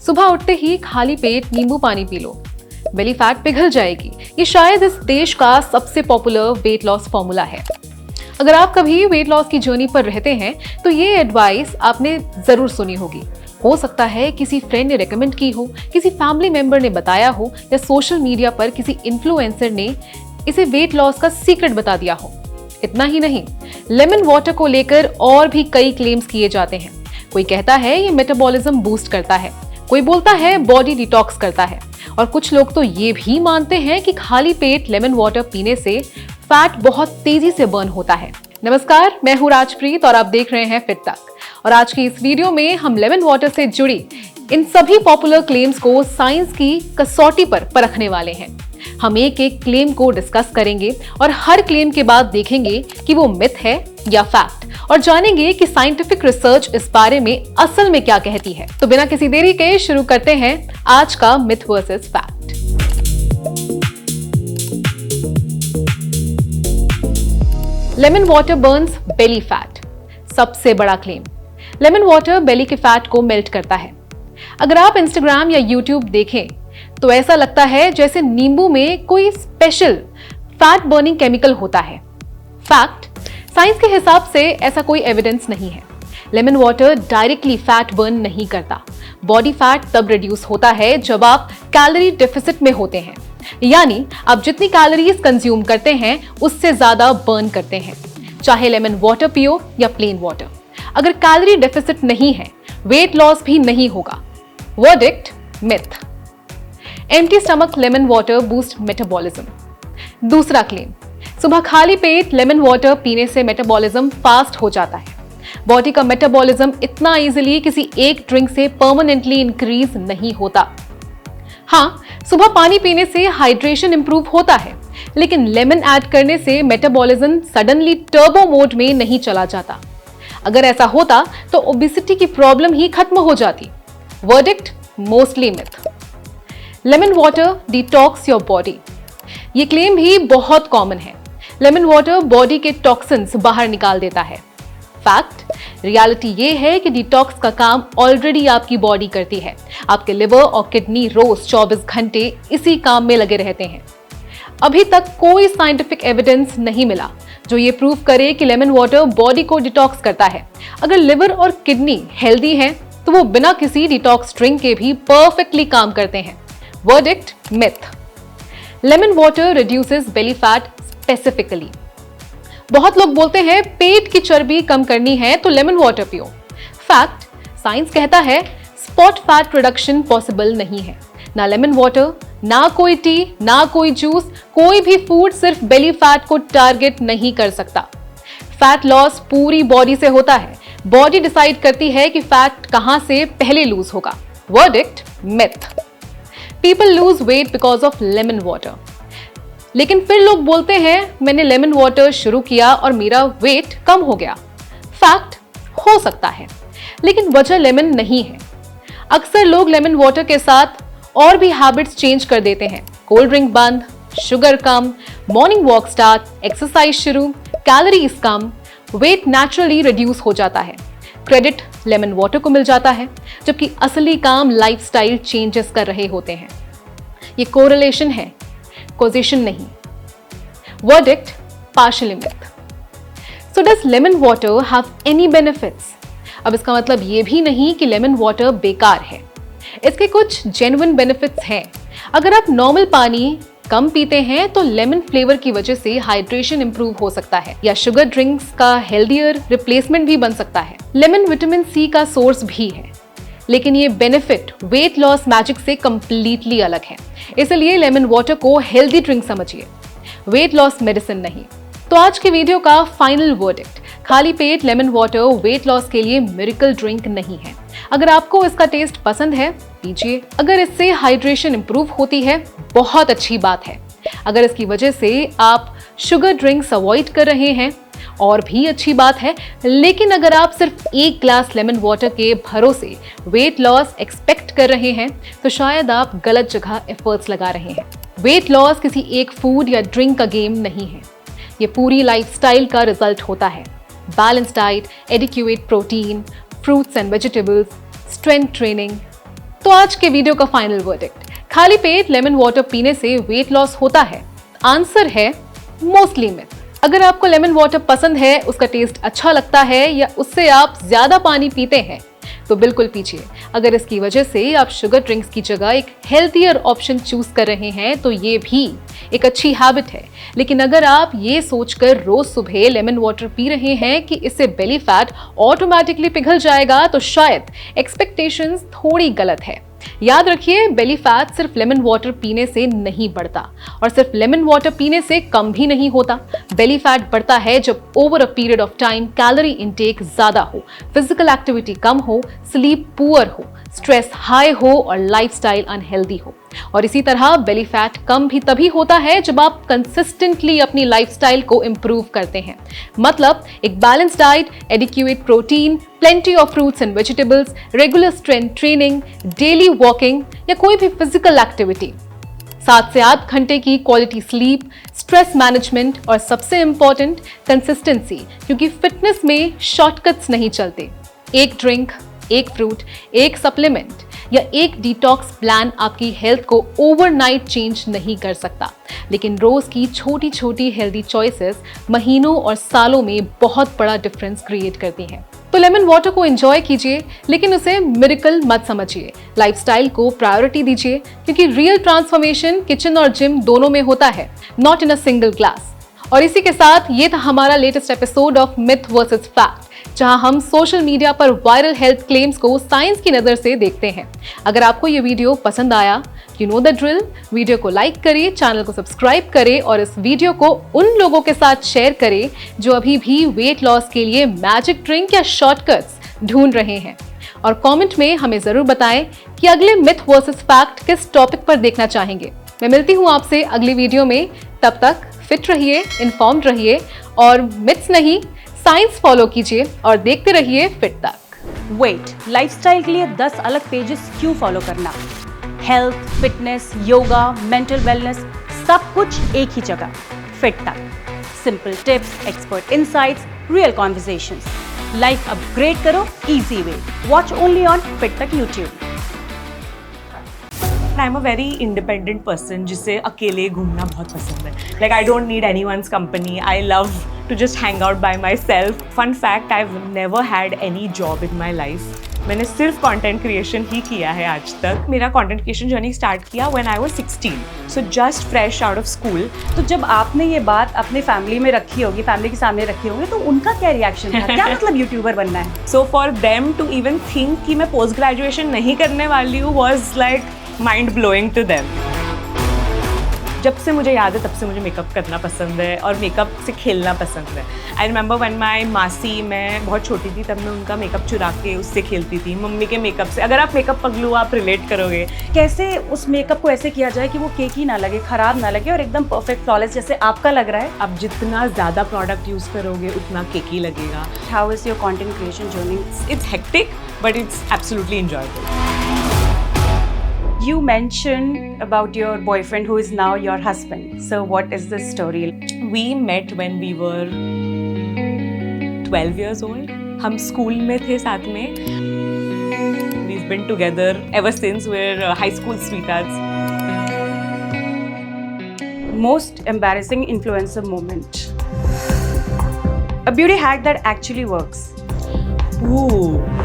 सुबह उठते ही खाली पेट नींबू पानी पी लो, बेली फैट पिघल जाएगी। ये शायद इस देश का सबसे पॉपुलर वेट लॉस फॉर्मूला है। अगर आप कभी वेट लॉस की जर्नी पर रहते हैं तो ये एडवाइस आपने जरूर सुनी होगी। हो सकता है किसी फ्रेंड ने रेकमेंड की हो, किसी फैमिली मेंबर ने बताया हो, या सोशल मीडिया पर किसी इन्फ्लुएंसर ने इसे वेट लॉस का सीक्रेट बता दिया हो। इतना ही नहीं, लेमन वाटर को लेकर और भी कई क्लेम्स किए जाते हैं। कोई कहता है ये मेटाबॉलिज्म बूस्ट करता है, कोई बोलता है बॉडी डिटॉक्स करता है, और कुछ लोग तो ये भी मानते हैं कि खाली पेट लेमन वाटर पीने से फैट बहुत तेजी से बर्न होता है। नमस्कार, मैं हूँ राजप्रीत और आप देख रहे हैं फिट तक। और आज की इस वीडियो में हम लेमन वाटर से जुड़ी इन सभी पॉपुलर क्लेम्स को साइंस की कसौटी पर परखने वाले हैं। हम एक एक क्लेम को डिस्कस करेंगे और हर क्लेम के बाद देखेंगे कि वो मिथ है या फैक्ट, और जानेंगे कि साइंटिफिक रिसर्च इस बारे में असल में क्या कहती है। तो बिना किसी देरी के शुरू करते हैं आज का myth versus fact. Lemon water Burns belly fat. सबसे बड़ा क्लेम, लेमन वाटर बेली के फैट को मेल्ट करता है। अगर आप इंस्टाग्राम या यूट्यूब देखें तो ऐसा लगता है जैसे नींबू में कोई स्पेशल फैट बर्निंग केमिकल होता है। फैक्ट, साइंस के हिसाब से ऐसा कोई एविडेंस नहीं है। Lemon water directly fat burn नहीं करता। बॉडी फैट तब रिड्यूस होता है जब आप कैलोरी डेफिसिट में होते हैं, यानी आप जितनी कैलोरीज कंज्यूम करते हैं उससे ज्यादा बर्न करते हैं, चाहे लेमन वाटर पियो या प्लेन वाटर। अगर कैलोरी डेफिसिट नहीं है, वेट लॉस भी नहीं होगा। Verdict, myth. Empty stomach lemon water boost metabolism. दूसरा क्लेम, सुबह खाली पेट लेमन वाटर पीने से मेटाबॉलिज्म फास्ट हो जाता है। बॉडी का मेटाबॉलिज्म इतना इजीली किसी एक ड्रिंक से परमानेंटली इंक्रीज नहीं होता। हाँ, सुबह पानी पीने से हाइड्रेशन इंप्रूव होता है, लेकिन लेमन ऐड करने से मेटाबॉलिज्म सडनली टर्बो मोड में नहीं चला जाता। अगर ऐसा होता तो ओबेसिटी की प्रॉब्लम ही खत्म हो जाती। Verdict, mostly myth. Lemon water detox your body. ये क्लेम भी बहुत कॉमन है। लेमन वाटर बॉडी के टॉक्सिन्स बाहर निकाल देता है। फैक्ट, रियलिटी ये है कि डिटॉक्स का काम ऑलरेडी आपकी बॉडी करती है। आपके लिवर और किडनी रोज 24 घंटे इसी काम में लगे रहते हैं। अभी तक कोई साइंटिफिक एविडेंस नहीं मिला जो ये प्रूव करे कि लेमन वाटर बॉडी को डिटॉक्स करता है। अगर लिवर और किडनी हेल्दी हैं तो वो बिना किसी डिटॉक्स ड्रिंक के भी परफेक्टली काम करते हैं। Verdict, myth. Lemon water reduces belly fat specifically. बहुत लोग बोलते हैं पेट की चर्बी कम करनी है तो लेमन वाटर पियो। फैक्ट, साइंस कहता है स्पॉट फैट प्रोडक्शन पॉसिबल नहीं है। ना लेमन वाटर, ना कोई टी, ना कोई जूस, कोई भी फूड सिर्फ बेली फैट को टारगेट नहीं कर सकता। फैट लॉस पूरी बॉडी से होता है। बॉडी डिसाइड करती है कि फैट कहां से पहले लूज होगा। Verdict, myth. People lose weight because of lemon water. लेकिन फिर लोग बोलते हैं मैंने लेमन वाटर शुरू किया और मेरा वेट कम हो गया। फैक्ट, हो सकता है, लेकिन वजह लेमन नहीं है। अक्सर लोग लेमन वाटर के साथ और भी हैबिट्स चेंज कर देते हैं। कोल्ड ड्रिंक बंद, शुगर कम, मॉर्निंग वॉक स्टार्ट, एक्सरसाइज शुरू, कैलोरीज कम, वेट नेचुरली रिड्यूस हो जाता है। क्रेडिट लेमन वाटर को मिल जाता है, जबकि असली काम लाइफस्टाइल चेंजेस कर रहे होते हैं। ये कोरिलेशन है, कॉजेशन नहीं। Verdict, partially myth. So does lemon water have any benefits? अब इसका मतलब ये भी नहीं कि लेमन वाटर बेकार है। इसके कुछ जेन्युइन बेनिफिट्स हैं। अगर आप नॉर्मल पानी कम पीते हैं तो लेमन फ्लेवर की वजह से हाइड्रेशन इंप्रूव हो सकता है, या शुगर ड्रिंक्स का हेल्दियर रिप्लेसमेंट भी बन सकता है। लेमन विटामिन सी का सोर्स भी है, लेकिन ये बेनिफिट वेट लॉस मैजिक से कंप्लीटली अलग है। इसलिए लेमन वाटर को हेल्दी ड्रिंक समझिए, वेट लॉस मेडिसिन नहीं। तो आज के वीडियो का फाइनल वर्डिक्ट, खाली पेट लेमन वाटर वेट लॉस के लिए मिरेकल ड्रिंक नहीं है। अगर आपको इसका टेस्ट पसंद है पीजिए। अगर इससे हाइड्रेशन इंप्रूव होती है बहुत अच्छी बात है। अगर इसकी वजह से आप शुगर ड्रिंक्स अवॉइड कर रहे हैं और भी अच्छी बात है। लेकिन अगर आप सिर्फ एक ग्लास लेमन वाटर के भरोसे वेट लॉस एक्सपेक्ट कर रहे हैं तो शायद आप गलत जगह एफर्ट्स लगा रहे हैं। वेट लॉस किसी एक फूड या ड्रिंक का गेम नहीं है, ये पूरी लाइफस्टाइल का रिजल्ट होता है। Balance diet, adequate protein, fruits and vegetables, strength training, तो आज के वीडियो का फाइनल वर्डिक्ट, खाली पेट लेमन वाटर पीने से वेट लॉस होता है? आंसर है मोस्टली मिथ। अगर आपको लेमन वाटर पसंद है, उसका टेस्ट अच्छा लगता है या उससे आप ज्यादा पानी पीते हैं तो बिल्कुल पीजिए। अगर इसकी वजह से आप शुगर ड्रिंक्स की जगह एक हेल्थियर ऑप्शन चूज कर रहे हैं तो ये भी एक अच्छी हैबिट है। लेकिन अगर आप ये सोचकर रोज सुबह लेमन वाटर पी रहे हैं कि इससे बेली फैट ऑटोमेटिकली पिघल जाएगा तो शायद एक्सपेक्टेशंस थोड़ी गलत है। याद रखिए, बेली फैट सिर्फ लेमन वाटर पीने से नहीं बढ़ता और सिर्फ लेमन वाटर पीने से कम भी नहीं होता। बेली फैट बढ़ता है जब over a period of time calorie intake ज्यादा हो, फिजिकल एक्टिविटी कम हो, स्लीप पुअर हो, स्ट्रेस हाई हो और लाइफस्टाइल अनहेल्दी हो। और इसी तरह बेली फैट कम भी तभी होता है जब आप कंसिस्टेंटली अपनी लाइफस्टाइल को इंप्रूव करते हैं। मतलब एक balance diet, adequate protein, plenty of fruits and vegetables, regular strength training, daily walking या कोई भी फिजिकल एक्टिविटी, 7 से 8 घंटे की क्वालिटी स्लीप, स्ट्रेस मैनेजमेंट और सबसे इंपॉर्टेंट कंसिस्टेंसी, क्योंकि फिटनेस में शॉर्टकट्स नहीं चलते। एक ड्रिंक, एक फ्रूट, एक सप्लीमेंट या एक डिटॉक्स प्लान आपकी हेल्थ को ओवरनाइट चेंज नहीं कर सकता, लेकिन रोज की छोटी छोटी हेल्दी चॉइसेस महीनों और सालों में बहुत बड़ा डिफरेंस क्रिएट करती हैं। तो लेमन वाटर को एंजॉय कीजिए, लेकिन उसे मिरेकल मत समझिए। लाइफस्टाइल को प्रायोरिटी दीजिए, क्योंकि रियल ट्रांसफॉर्मेशन किचन और जिम दोनों में होता है, not in a single glass. और इसी के साथ ये था हमारा latest episode of myth versus fact, जहां हम सोशल मीडिया पर वायरल हेल्थ क्लेम्स को साइंस की नजर से देखते हैं। अगर आपको ये वीडियो पसंद आया, you know the drill, video को लाइक करें, चैनल को सब्सक्राइब करें और इस वीडियो को उन लोगों के साथ शेयर करें जो अभी भी वेट लॉस के लिए मैजिक ड्रिंक या शॉर्टकट्स ढूंढ रहे हैं। और कमेंट में हमें जरूर बताएं कि अगले मिथ वर्सेस फैक्ट किस टॉपिक पर देखना चाहेंगे। मैं मिलती हूँ आपसे अगली वीडियो में। तब तक फिट रहिए, इन्फॉर्म्ड रहिए और मिथ्स नहीं, साइंस फॉलो कीजिए और देखते रहिए फिट तक। वेट, लाइफस्टाइल के लिए 10 अलग पेजेस क्यों फॉलो करना? Health, fitness, yoga, mental wellness, सब कुछ एक ही जगह, fit Tak. Simple tips, expert insights, real conversations. Life upgrade करो easy way. Watch only on fit Tak YouTube. I am a very independent person जिसे अकेले घूमना बहुत पसंद है। Like I don't need anyone's company. I love to just hang out by myself. Fun fact, I have never had any job in my life. मैंने सिर्फ content creation ही किया है आज तक। मेरा कंटेंट क्रिएशन जर्नी स्टार्ट किया when I was 16, so just fresh out of school. तो जब आपने ये बात अपने फैमिली में रखी होगी, फैमिली के सामने रखी होगी, तो उनका क्या रिएक्शन था? क्या मतलब यूट्यूबर बनना है? So for them to even think कि मैं पोस्ट ग्रेजुएशन नहीं करने वाली हूँ was like mind blowing to them. जब से मुझे याद है तब से मुझे मेकअप करना पसंद है और मेकअप से खेलना पसंद है। आई रिमेंबर व्हेन माई मासी, मैं बहुत छोटी थी तब मैं उनका मेकअप चुरा के उससे खेलती थी, मम्मी के मेकअप से। अगर आप मेकअप पगलू आप रिलेट करोगे। कैसे उस मेकअप को ऐसे किया जाए कि वो केकी ना लगे, खराब ना लगे और एकदम परफेक्ट फ्लॉलेस जैसे आपका लग रहा है? आप जितना ज़्यादा प्रोडक्ट यूज़ करोगे उतना केकी लगेगा। How is your content creation journey? It's hectic but it's absolutely enjoyable. You mentioned about your boyfriend who is now your husband. So what is the story? We met when we were 12 years old. हम school में थे साथ में। We've been together ever since. We're high school sweethearts. Most embarrassing influencer moment. A beauty hack that actually works. Ooh.